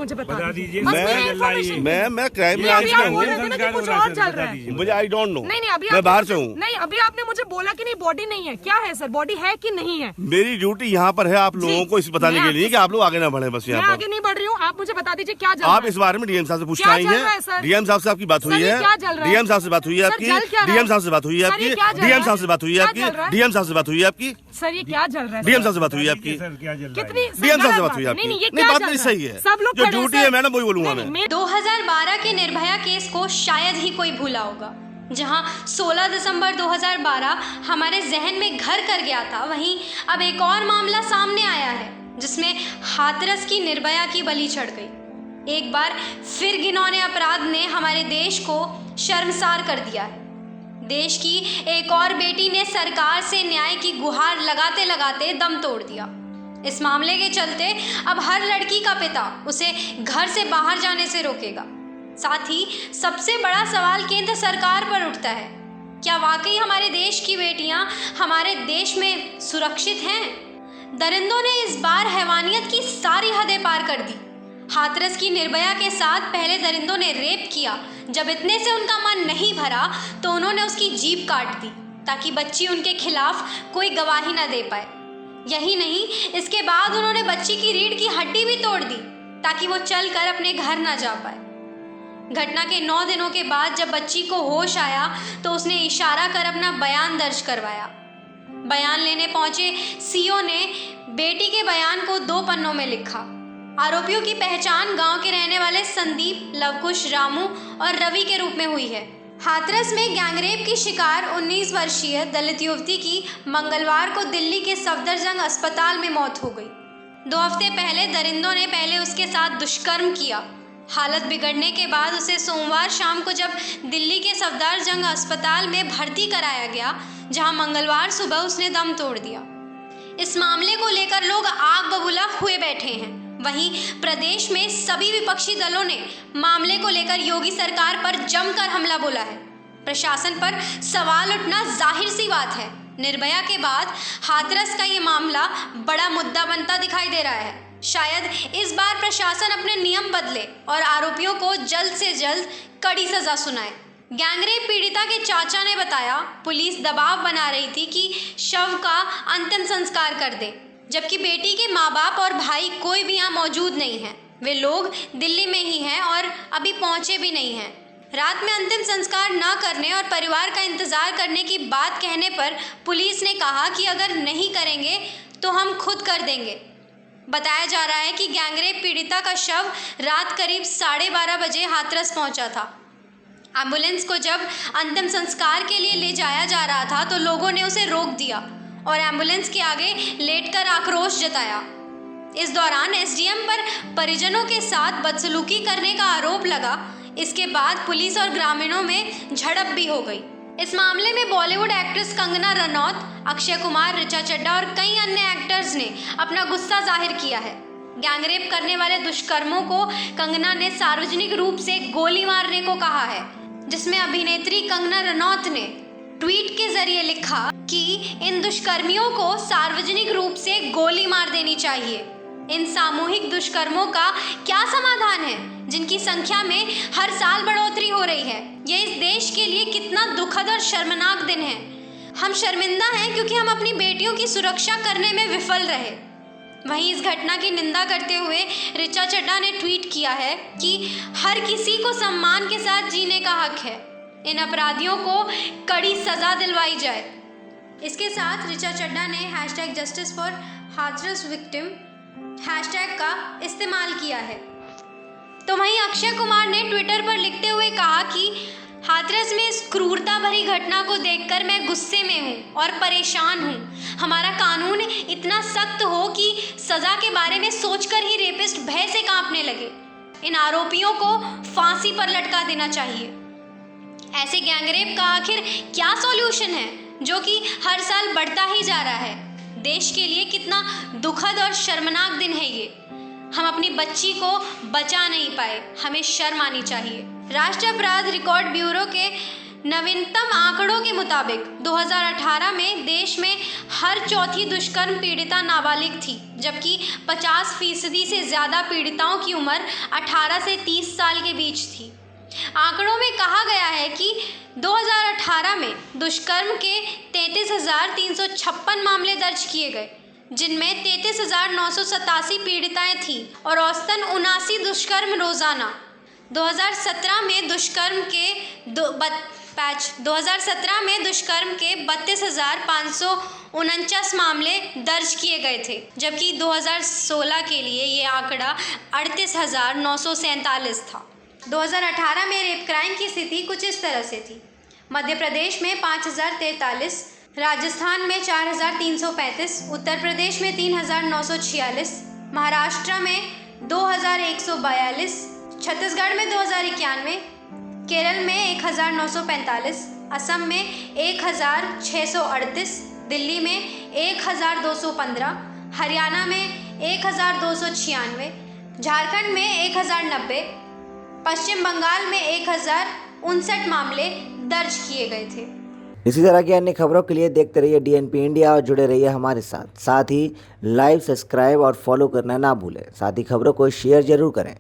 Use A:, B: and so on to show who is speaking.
A: मुझे बता
B: दीजिए।
C: मैं क्राइम ब्रांच में हूँ,
A: कुछ और चल रहा है।
C: मुझे आई डोंट नो।
A: नहीं अभी
C: मैं बाहर से हूँ।
A: नहीं अभी आपने मुझे बोला कि नहीं बॉडी नहीं है, क्या है सर, बॉडी है कि नहीं है?
C: मेरी ड्यूटी यहाँ पर है आप लोगों को इस बताने के लिए कि आप लोग आगे ना बढ़े। बस यहाँ पर
A: आगे नहीं बढ़ रही हूँ, आप मुझे बता दीजिए क्या
C: आप इस बारे में डीएम साहब से पूछ आई हैं? डीएम साहब से आपकी बात हुई है? डीएम साहब से बात हुई है आपकी? डीएम साहब से बात हुई है आपकी? डीएम साहब से बात हुई है आपकी? डीएम साहब से बात हुई है आपकी?
A: सर ये क्या चल रहा है?
C: डीएम साहब से बात हुई है आपकी?
A: कितनी
C: डीएम साहब से बात हुई है आपकी? नहीं बात नहीं सही है,
A: सब लोग
C: जो ड्यूटी है मैडम वही बोलूंगा मैं।
D: 2012 के निर्भया केस को शायद ही कोई भूला होगा। जहां 16 दिसंबर 2012 हमारे जहन में घर कर गया था, वहीं अब एक और मामला सामने आया है जिसमें हाथरस की निर्भया की बलि चढ़ गई। एक बार फिर घिनौने अपराध ने हमारे देश को शर्मसार कर दिया है। देश की एक और बेटी ने सरकार से न्याय की गुहार लगाते लगाते दम तोड़ दिया। इस मामले के चलते अब हर लड़की का पिता उसे घर से बाहर जाने से रोकेगा। साथ ही सबसे बड़ा सवाल केंद्र सरकार पर उठता है, क्या वाकई हमारे देश की बेटियां हमारे देश में सुरक्षित हैं? दरिंदों ने इस बार हैवानियत की सारी हदें पार कर दी। हाथरस की निर्भया के साथ पहले दरिंदों ने रेप किया। जब इतने से उनका मन नहीं भरा तो उन्होंने उसकी जीभ काट दी ताकि बच्ची उनके खिलाफ कोई गवाही न दे पाए। यही नहीं, इसके बाद उन्होंने बच्ची की रीढ़ की हड्डी भी तोड़ दी ताकि वो चलकर अपने घर न जा पाए। घटना के 9 दिनों के बाद जब बच्ची को होश आया तो उसने इशारा कर अपना बयान दर्ज करवाया। बयान लेने पहुंचे सीओ ने बेटी के बयान को 2 पन्नों में लिखा। आरोपियों की पहचान गांव के रहने वाले संदीप, लवकुश, रामू और रवि के रूप में हुई है। हाथरस में गैंगरेप की शिकार 19 वर्षीय दलित युवती की मंगलवार को दिल्ली के सफदरजंग अस्पताल में मौत हो गई। 2 हफ्ते पहले दरिंदों ने पहले उसके साथ दुष्कर्म किया। हालत बिगड़ने के बाद उसे सोमवार शाम को जब दिल्ली के सफदरजंग अस्पताल में भर्ती कराया गया, जहां मंगलवार सुबह उसने दम तोड़ दिया। इस मामले को लेकर लोग आग बबूला हुए बैठे हैं। वहीं प्रदेश में सभी विपक्षी दलों ने मामले को लेकर योगी सरकार पर जमकर हमला बोला है। प्रशासन पर सवाल उठना जाहिर सी बात है। निर्भया के बाद हाथरस का ये मामला बड़ा मुद्दा बनता दिखाई दे रहा है। शायद इस बार प्रशासन अपने नियम बदले और आरोपियों को जल्द से जल्द कड़ी सजा सुनाए। गैंगरेप पीड़िता के चाचा ने बताया, पुलिस दबाव बना रही थी कि शव का अंतिम संस्कार कर दे, जबकि बेटी के माँ बाप और भाई कोई भी यहाँ मौजूद नहीं है। वे लोग दिल्ली में ही हैं और अभी पहुँचे भी नहीं हैं। रात में अंतिम संस्कार न करने और परिवार का इंतजार करने की बात कहने पर पुलिस ने कहा कि अगर नहीं करेंगे तो हम खुद कर देंगे। बताया जा रहा है कि गैंगरेप पीड़िता का शव रात करीब 12:30 बजे हाथरस पहुंचा था। एम्बुलेंस को जब अंतिम संस्कार के लिए ले जाया जा रहा था तो लोगों ने उसे रोक दिया और एम्बुलेंस के आगे लेटकर आक्रोश जताया। इस दौरान एसडीएम पर परिजनों के साथ बदसलूकी करने का आरोप लगा। इसके बाद पुलिस और ग्रामीणों में झड़प भी हो गई। इस मामले में बॉलीवुड एक्ट्रेस कंगना रनौत, अक्षय कुमार, ऋचा चड्ढा और कई अन्य एक्टर्स ने अपना गुस्सा जाहिर किया है। गैंगरेप करने वाले दुष्कर्मों को कंगना ने सार्वजनिक रूप से गोली मारने को कहा है, जिसमें अभिनेत्री कंगना रनौत ने ट्वीट के जरिए लिखा कि इन दुष्कर्मियों को सार्वजनिक रूप से गोली मार देनी चाहिए। इन सामूहिक दुष्कर्मों का क्या समाधान है, जिनकी संख्या में हर साल बढ़ोतरी हो रही है? यह इस देश के लिए कितना दुखद और शर्मनाक दिन है। हम शर्मिंदा हैं क्योंकि हम अपनी बेटियों की सुरक्षा करने में विफल रहे। वहीं इस घटना की निंदा करते हुए ऋचा चड्ढा ने ट्वीट किया है कि हर किसी को सम्मान के साथ जीने का हक है। इन अपराधियों को कड़ी सजा दिलवाई जाए। इसके साथ ऋचा चड्ढा ने #JusticeForHathras हैशटैग का इस्तेमाल किया है। तो वहीं अक्षय कुमार ने ट्विटर पर लिखते हुए कहा कि हाथरस में इस क्रूरता भरी घटना को देखकर मैं गुस्से में हूँ और परेशान हूँ। हमारा कानून इतना सख्त हो कि सजा के बारे में सोचकर ही रेपिस्ट भय से कांपने लगे। इन आरोपियों को फांसी पर लटका देना चाहिए। ऐसे गैंगरेप का आखिर क्या सॉल्यूशन है जो कि हर साल बढ़ता ही जा रहा है? देश के लिए कितना दुखद और शर्मनाक दिन है ये। हम अपनी बच्ची को बचा नहीं पाए, हमें शर्म आनी चाहिए। राष्ट्रीय अपराध रिकॉर्ड ब्यूरो के नवीनतम आंकड़ों के मुताबिक 2018 में देश में हर चौथी दुष्कर्म पीड़िता नाबालिग थी, जबकि 50% से ज़्यादा पीड़िताओं की उम्र 18 से 30 साल के बीच थी। आंकड़ों में कहा गया है कि 2018 में दुष्कर्म के 33,356 मामले दर्ज किए गए, जिनमें 33,987 पीड़िताएं थीं और औसतन 79 दुष्कर्म रोजाना। 2017 में दुष्कर्म के 32,549 मामले दर्ज किए गए थे, जबकि 2016 के लिए ये आंकड़ा 38,947 था। 2018 में रेप क्राइम की स्थिति कुछ इस तरह से थी। मध्य प्रदेश में 5,043, राजस्थान में 4,335, उत्तर प्रदेश में 3,946, महाराष्ट्र में 2,142, छत्तीसगढ़ में 2,091, केरल में 1,945, असम में 1,638, दिल्ली में 1,215, हरियाणा में 1,296, झारखंड में 1,090, पश्चिम बंगाल में 1,059 मामले दर्ज किए गए थे।
B: इसी तरह की अन्य खबरों के लिए देखते रहिए DNP इंडिया और जुड़े रहिए हमारे साथ ही लाइव, सब्सक्राइब और फॉलो करना ना भूलें। साथ ही खबरों को शेयर जरूर करें।